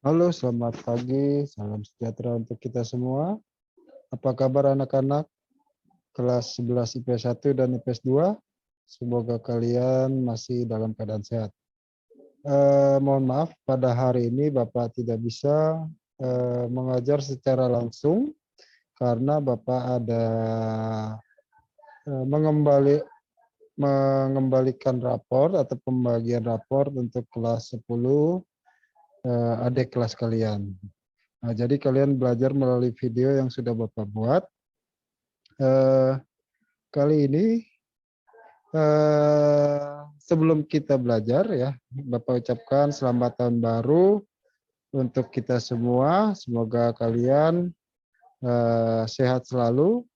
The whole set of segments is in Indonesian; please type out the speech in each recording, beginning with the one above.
Halo, selamat pagi. Salam sejahtera untuk kita semua. Apa kabar anak-anak kelas 11 IPS 1 dan IPS 2? Semoga kalian masih dalam keadaan sehat. Mohon maaf, pada hari ini Bapak tidak bisa mengajar secara langsung karena Bapak ada mengembalikan rapor atau pembagian rapor untuk kelas 10 adik kelas kalian. Nah, jadi kalian belajar melalui video yang sudah Bapak buat. Kali ini sebelum kita belajar ya, Bapak ucapkan selamat tahun baru untuk kita semua. Semoga kalian sehat selalu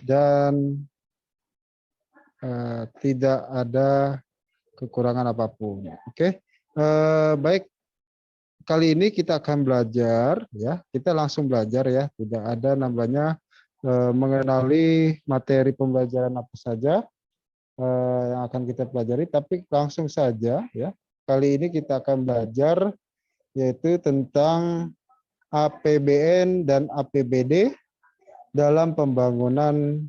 dan tidak ada kekurangan apapun. Oke, baik. Kali ini kita akan belajar ya, kita langsung belajar ya, tidak ada namanya mengenali materi pembelajaran apa saja yang akan kita pelajari, tapi langsung saja ya. Kali ini kita akan belajar yaitu tentang APBN dan APBD dalam pembangunan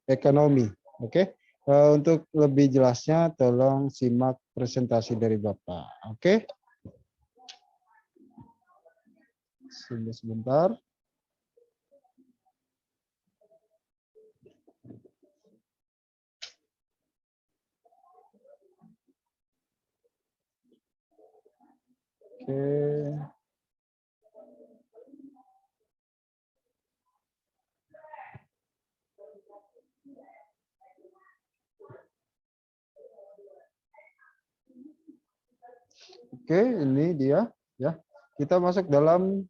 ekonomi. Oke, untuk lebih jelasnya tolong simak presentasi dari Bapak. Oke. Sebentar. Oke. Oke, ini dia ya. Kita masuk dalam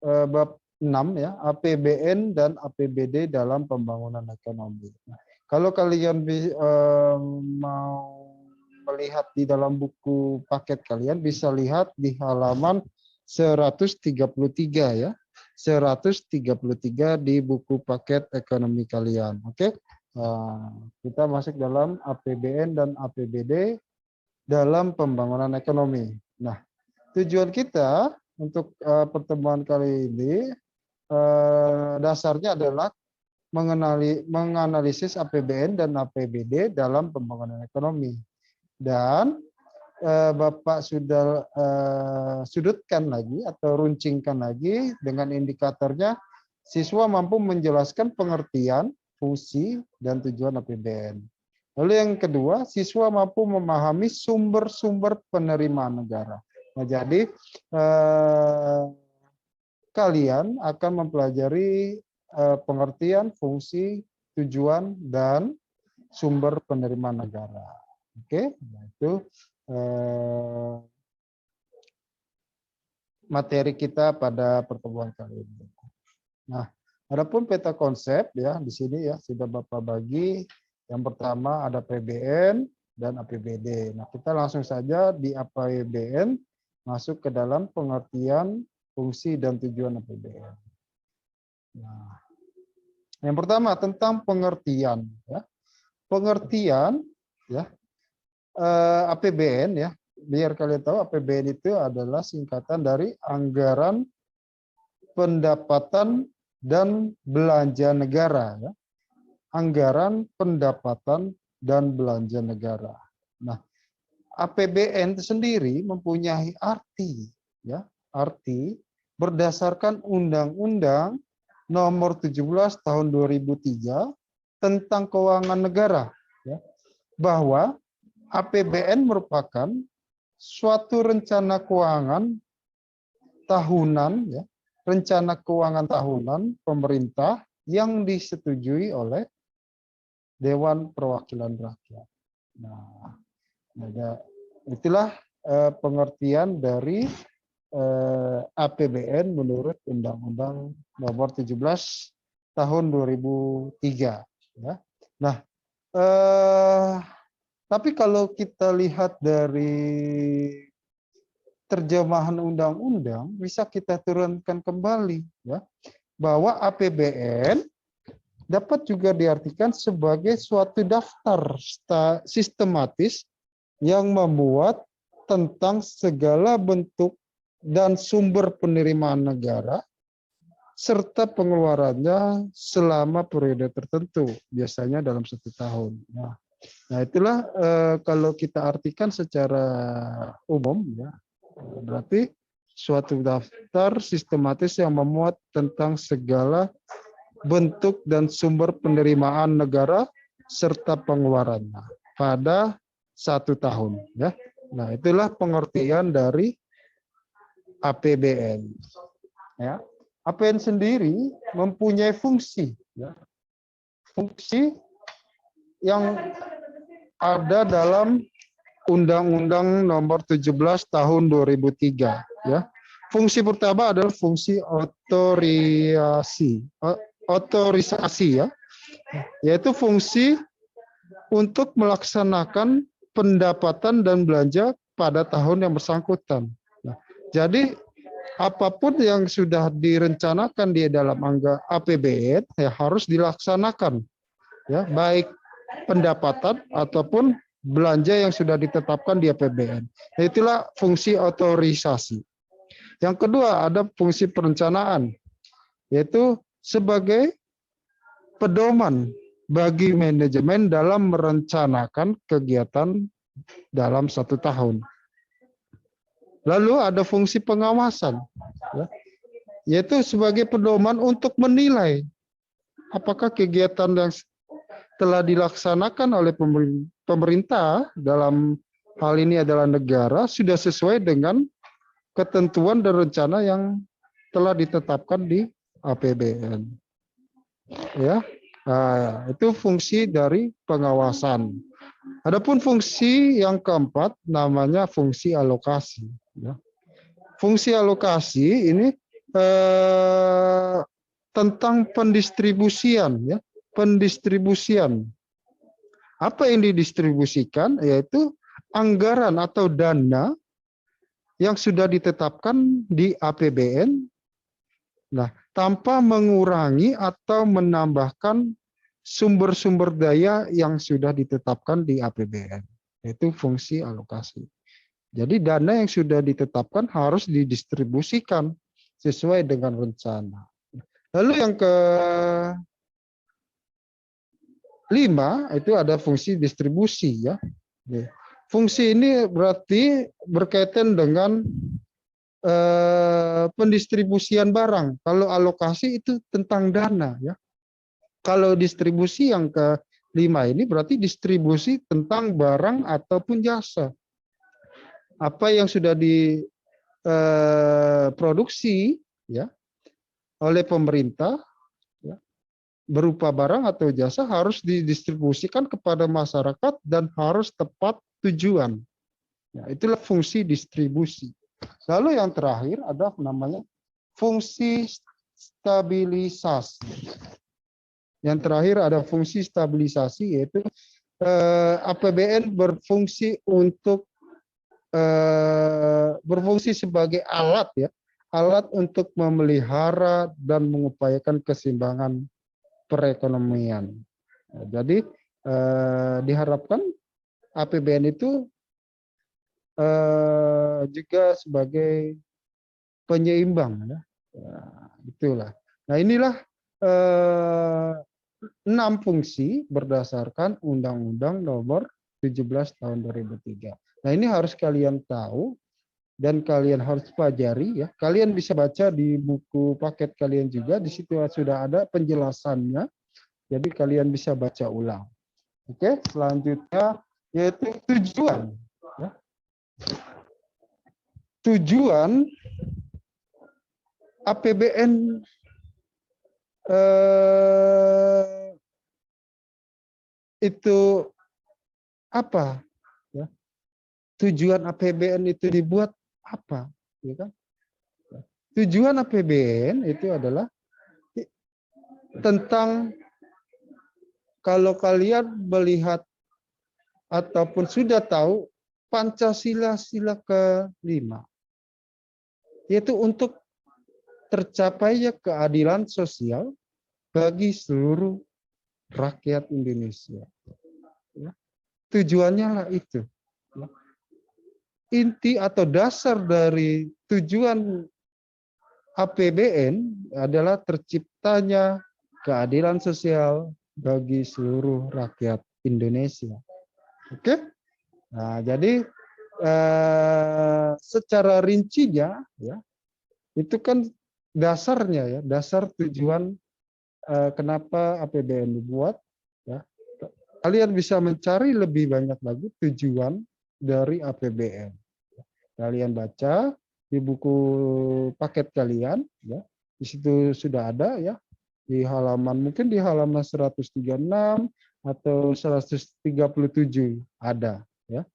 bab 6 ya, APBN dan APBD dalam pembangunan ekonomi. Nah, kalau kalian mau melihat di dalam buku paket kalian bisa lihat di halaman 133 ya. 133 di buku paket ekonomi kalian. Oke. Nah, kita masuk dalam APBN dan APBD dalam pembangunan ekonomi. Nah, tujuan kita untuk pertemuan kali ini dasarnya adalah menganalisis APBN dan APBD dalam pembangunan ekonomi. Dan Bapak sudah sudutkan lagi atau runcingkan lagi dengan indikatornya siswa mampu menjelaskan pengertian, fungsi, dan tujuan APBN. Lalu yang kedua, siswa mampu memahami sumber-sumber penerimaan negara. Nah, jadi kalian akan mempelajari pengertian, fungsi, tujuan, dan sumber penerimaan negara. Oke, nah itu materi kita pada pertemuan kali ini. Nah, adapun peta konsep ya di sini ya sudah Bapak bagi. Yang pertama ada PBN dan APBD. Nah, kita langsung saja di APBN masuk ke dalam pengertian, fungsi, dan tujuan APBN. Nah, yang pertama tentang pengertian. Ya. Pengertian ya APBN ya. Biar kalian tahu APBN itu adalah singkatan dari anggaran pendapatan dan belanja negara. Ya. Anggaran pendapatan dan belanja negara. Nah, APBN sendiri mempunyai arti, ya, arti berdasarkan Undang-Undang Nomor 17 Tahun 2003 tentang Keuangan Negara, ya, bahwa APBN merupakan suatu rencana keuangan tahunan, ya, rencana keuangan tahunan pemerintah yang disetujui oleh Dewan Perwakilan Rakyat. Nah, itulah pengertian dari APBN menurut Undang-Undang Nomor 17 Tahun 2003. Ya. Nah, tapi kalau kita lihat dari terjemahan undang-undang, bisa kita turunkan kembali, ya, bahwa APBN dapat juga diartikan sebagai suatu daftar sistematis yang memuat tentang segala bentuk dan sumber penerimaan negara serta pengeluarannya selama periode tertentu, biasanya dalam 1 tahun. Nah itulah kalau kita artikan secara umum, ya, berarti suatu daftar sistematis yang memuat tentang segala bentuk dan sumber penerimaan negara serta pengeluarannya pada 1 tahun. Ya. Nah itulah pengertian dari APBN. Ya. APBN sendiri mempunyai fungsi, ya. Fungsi yang ada dalam Undang-Undang Nomor 17 Tahun 2003. Ya. Fungsi pertama adalah fungsi otorisasi, ya, yaitu fungsi untuk melaksanakan pendapatan dan belanja pada tahun yang bersangkutan. Nah, jadi apapun yang sudah direncanakan di dalam anggaran APBN ya harus dilaksanakan, ya, baik pendapatan ataupun belanja yang sudah ditetapkan di APBN. Itulah fungsi otorisasi. Yang kedua ada fungsi perencanaan, yaitu sebagai pedoman bagi manajemen dalam merencanakan kegiatan dalam 1 tahun. Lalu ada fungsi pengawasan, ya, yaitu sebagai pedoman untuk menilai apakah kegiatan yang telah dilaksanakan oleh pemerintah, dalam hal ini adalah negara, sudah sesuai dengan ketentuan dan rencana yang telah ditetapkan di APBN. Ya, nah, itu fungsi dari pengawasan. Adapun fungsi yang keempat namanya fungsi alokasi. Ya. Fungsi alokasi ini tentang pendistribusian, ya, pendistribusian. Apa yang didistribusikan yaitu anggaran atau dana yang sudah ditetapkan di APBN. Nah, tanpa mengurangi atau menambahkan sumber-sumber daya yang sudah ditetapkan di APBN. Itu fungsi alokasi. Jadi dana yang sudah ditetapkan harus didistribusikan sesuai dengan rencana. Lalu yang kelima itu ada fungsi distribusi, ya. Fungsi ini berarti berkaitan dengan pendistribusian barang. Kalau alokasi itu tentang dana, ya. Kalau distribusi yang kelima ini berarti distribusi tentang barang ataupun jasa. Apa yang sudah diproduksi, ya, oleh pemerintah, ya, berupa barang atau jasa harus didistribusikan kepada masyarakat dan harus tepat tujuan. Ya, itulah fungsi distribusi. Lalu yang terakhir ada namanya fungsi stabilisasi. Yang terakhir ada fungsi stabilisasi, yaitu APBN berfungsi untuk berfungsi sebagai alat, ya, alat untuk memelihara dan mengupayakan keseimbangan perekonomian. Jadi diharapkan APBN itu juga sebagai penyeimbang, ya. Itulah. Nah inilah 6 fungsi berdasarkan Undang-Undang Nomor 17 Tahun 2003. Nah ini harus kalian tahu dan kalian harus pelajari, ya. Kalian bisa baca di buku paket kalian juga, di situ sudah ada penjelasannya. Jadi kalian bisa baca ulang. Oke, selanjutnya yaitu tujuan. Ya. Tujuan APBN itu apa? Ya. Tujuan APBN itu dibuat apa? Ya kan? Tujuan APBN itu adalah tentang, kalau kalian melihat ataupun sudah tahu Pancasila sila ke-5, yaitu untuk tercapainya keadilan sosial bagi seluruh rakyat Indonesia. Ya. Tujuannya lah itu. Ya. inti atau dasar dari tujuan APBN adalah terciptanya keadilan sosial bagi seluruh rakyat Indonesia. Oke? Nah, jadi secara rincinya ya, itu kan dasarnya ya, dasar tujuan kenapa APBN dibuat ya. Kalian bisa mencari lebih banyak lagi tujuan dari APBN. Kalian baca di buku paket kalian ya. Di situ sudah ada ya, di halaman mungkin di halaman 136 atau 137 ada ya.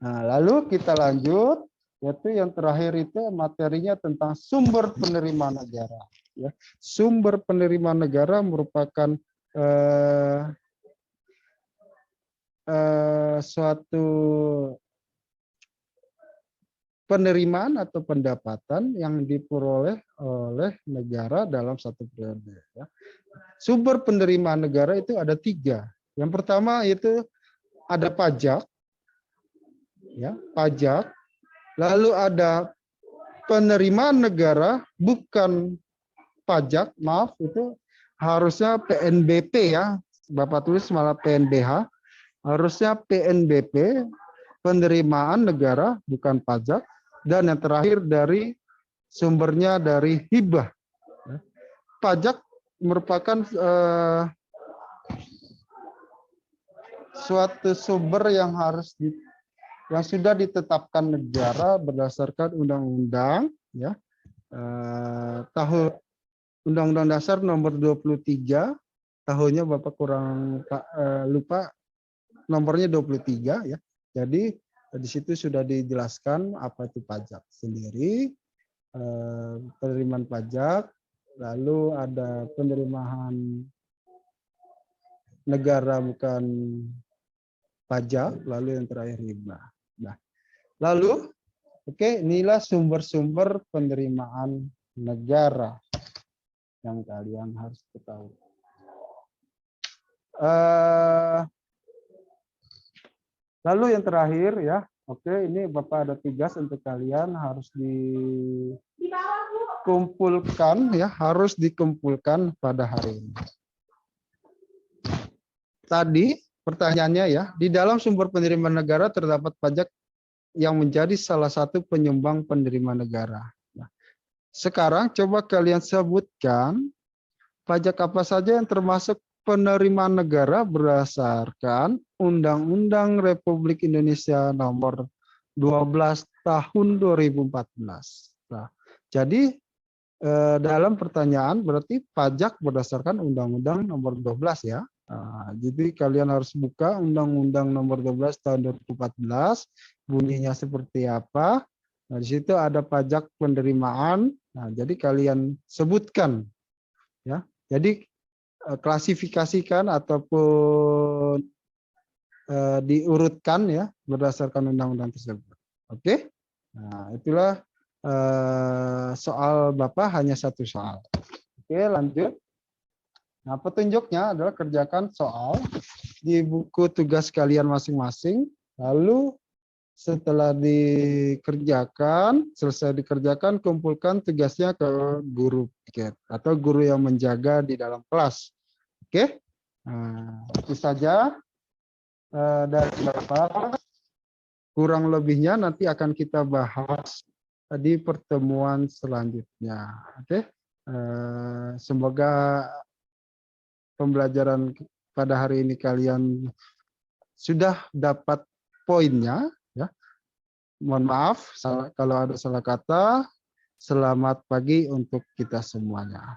Nah, lalu kita lanjut, yaitu yang terakhir itu materinya tentang sumber penerimaan negara ya. Sumber penerimaan negara merupakan suatu penerimaan atau pendapatan yang diperoleh oleh negara dalam satu periode. Ya. Sumber penerimaan negara itu ada 3. Yang pertama itu ada pajak, ya pajak. Lalu ada penerimaan negara bukan pajak, maaf itu harusnya PNBP ya. Bapak tulis malah PNBH. Harusnya PNBP, penerimaan negara bukan pajak. Dan yang terakhir dari sumbernya dari hibah. Pajak merupakan suatu sumber yang yang sudah ditetapkan negara berdasarkan undang-undang ya. Tahun Undang-Undang Dasar nomor 23, tahunnya Bapak kurang lupa nomornya 23 ya. Jadi di situ sudah dijelaskan apa itu pajak sendiri, penerimaan pajak, lalu ada penerimaan negara bukan pajak, lalu yang terakhir hibah. Nah, lalu inilah sumber-sumber penerimaan negara yang kalian harus ketahui. Lalu yang terakhir ya, ini Bapak ada tugas untuk kalian harus dikumpulkan ya, harus dikumpulkan pada hari ini. Tadi pertanyaannya ya, di dalam sumber penerimaan negara terdapat pajak yang menjadi salah satu penyumbang penerimaan negara. Nah, sekarang coba kalian sebutkan pajak apa saja yang termasuk penerimaan negara berdasarkan Undang-Undang Republik Indonesia nomor 12 tahun 2014. Nah, jadi dalam pertanyaan berarti pajak berdasarkan Undang-Undang nomor 12 ya. Nah, jadi kalian harus buka Undang-Undang nomor 12 tahun 2014, bunyinya seperti apa. Nah, di situ ada pajak penerimaan. Nah, jadi kalian sebutkan ya. Jadi klasifikasikan ataupun diurutkan ya berdasarkan undang-undang tersebut. Oke? Nah, itulah soal Bapak hanya satu soal. Oke, lanjut. Nah, petunjuknya adalah kerjakan soal di buku tugas kalian masing-masing. Lalu setelah selesai dikerjakan, kumpulkan tugasnya ke guru piket atau guru yang menjaga di dalam kelas. Oke, nah, itu saja dari Bapak. Kurang lebihnya nanti akan kita bahas di pertemuan selanjutnya. Oke, semoga pembelajaran pada hari ini kalian sudah dapat poinnya. Ya, mohon maaf kalau ada salah kata. Selamat pagi untuk kita semuanya.